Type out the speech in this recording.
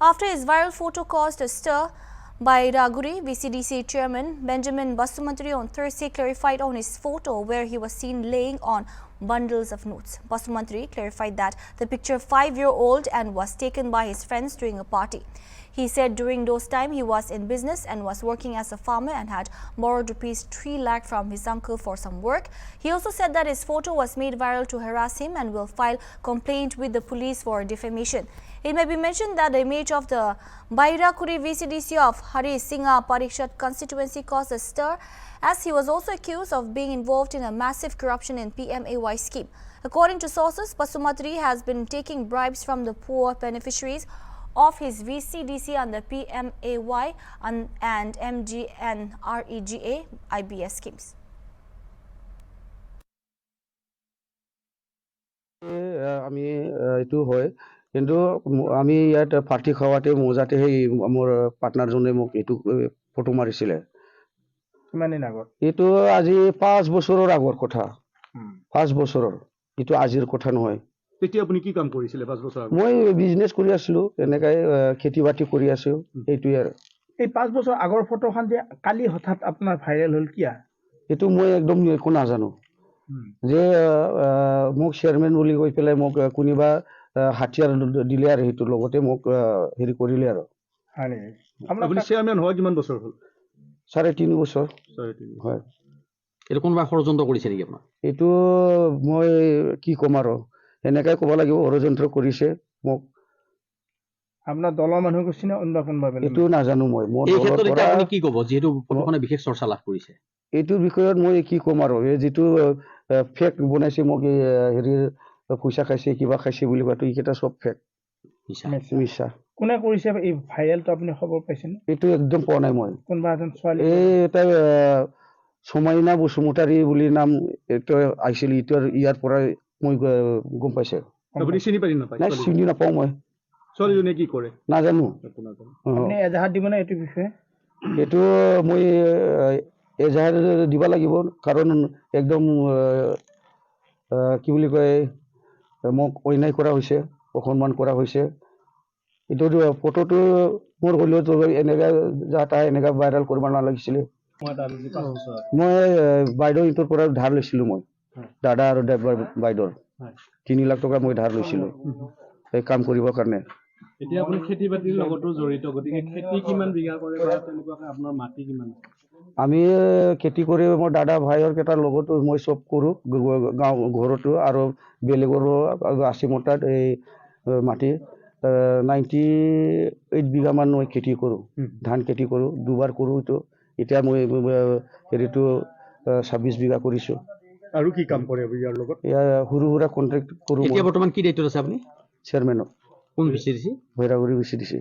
After his viral photo caused a stir, Bairaguri VCDC chairman Benjamin Basumantri on Thursday clarified on his photo where he was seen laying on bundles of notes. Basumantri clarified that the picture 5-year-old and was taken by his friends during a party. He said during those time he was in business and was working as a farmer and had borrowed rupees 3 lakh from his uncle for some work. He also said that his photo was made viral to harass him and will file complaint with the police for defamation. It may be mentioned that the image of the Bairaguri VCDC of Hari Singha Parikshat constituency caused a stir as he was also accused of being involved in a massive corruption in PMAY scheme. According to sources, Basumantri has been taking bribes from the poor beneficiaries of his VCDC under PMAY and MGNREGA IBS schemes. কিন্তু আমি ইয়াত party খাওয়াতে মজাতে সেই মোৰ পাৰ্টনাৰজনে মোক এইটো photo মাৰিছিলে। কিমান দিন আগত? এইটো আজি 5 বছৰৰ আগৰ কথা। 5 বছৰৰ, এইটো আজিৰ কথা নহয়। তেতিয়া আপুনি কি কাম কৰিছিলে 5 বছৰ আগত? মই বিজনেছ কৰি আছিলো, এনেকৈ খেতি বাতি কৰি আছো, এইটোই আৰু। এই 5 বছৰ আগৰ ফটোখন যে কালি হঠাৎ আপোনাৰ ভাইৰেল হ'ল কিয়া? এইটো মই একদম একো নাজানো। যে মোক চেয়াৰমেন বুলি কৈ পেলাই মোক কোনোবা হাতিয়াৰ দিলে আৰু সেইটো লগতে মোক হেৰি কৰিলে আৰু। আপুনি চেয়াৰমেন হয় কিমান বছৰ হ'ল? 3.5 বছৰ। 3.5 হয়। এইটো কোনোবা ষড়যন্ত্ৰ কৰিছে নেকি আপোনাৰ? এইটো মই কি ক'ম আৰু, এনেকৈ ক'ব লাগিব ষড়যন্ত্ৰ কৰিছে মোক। আপোনাৰ দলৰ মানুহ কৈছে নে অন্য কোনোবা বেলেগ? এইটো নাজানো মই। এই ক্ষেত্ৰত এতিয়া আপুনি কি ক'ব যিহেতু ফটোখনে বিশেষ চৰ্চা লাভ কৰিছে? এইটোৰ বিষয়ত মই কি ক'ম আৰু, এই যিটো ফেক বনাইছে মোক হেৰি পইচা খাইছে কিবা খাইছে বুলি কোৱাটো এইকেইটা চব ফেক, মিছা। কোনে কৰিছে এই ভাইৰেলটো আপুনি খবৰ পাইছেনে? এইটো একদম পোৱা নাই মই। কোনোবা এজন ছোৱালী এটা সমাইনা বসুমতাৰী বুলি নাম এইটো আহিছিল, ইয়াৰ পৰা মই গম পাইছে। আপুনি চিনি পাৰি নাপায়? নাই, চিনি নাপাওঁ মই। ছোৱালীজনীয়ে কি কৰে নাজানো। আপুনি এজাহাৰ দিব নে এইটো বিষয়ে? এইটো মই এজাহাৰ দিব লাগিব, কাৰণ একদম কি বুলি কয় মোক অন্যায় কৰা হৈছে, অসন্মান কৰা হৈছে। এইটো ফটোটো মোৰ হ'লেও এনেকৈ যাতা এনেকৈ ভাইৰেল কৰিব নালাগিছিলে। মই বাইদেউ ইটোৰ পৰা ধাৰ লৈছিলোঁ, মই দাদা আৰু বাইদেউৰ 3 লাখ টকা মই ধাৰ লৈছিলোঁ এই কাম কৰিবৰ কাৰণে। এতিয়া আপুনি খেতি বাতিৰ লগতো জড়িত, গতিকে খেতি কিমান বিঘা কৰে বা তেনেকুৱাকৈ আপোনাৰ মাটি কিমান? আমি খেতি কৰি মোৰ দাদা ভাইৰ কেইটাৰ লগতো মই চব কৰোঁ, গাঁও ঘৰতো আৰু বেলেগৰো আছে মোৰ তাত এই মাটি 98 বিঘামান মই খেতি কৰোঁ, ধান খেতি কৰোঁ, দুবাৰ কৰোঁ। এইটো এতিয়া মই হেৰিটো 26 বিঘা কৰিছোঁ। আৰু কি কাম কৰে ইয়াৰ লগত? সৰু সুৰা কণ্ট্ৰেক্ট কৰোঁ। এতিয়া বৰ্তমান কি দায়িত্বত আছে আপুনি? চেয়াৰমেনৰ। কোন VCDC? Bairaguri VCDC।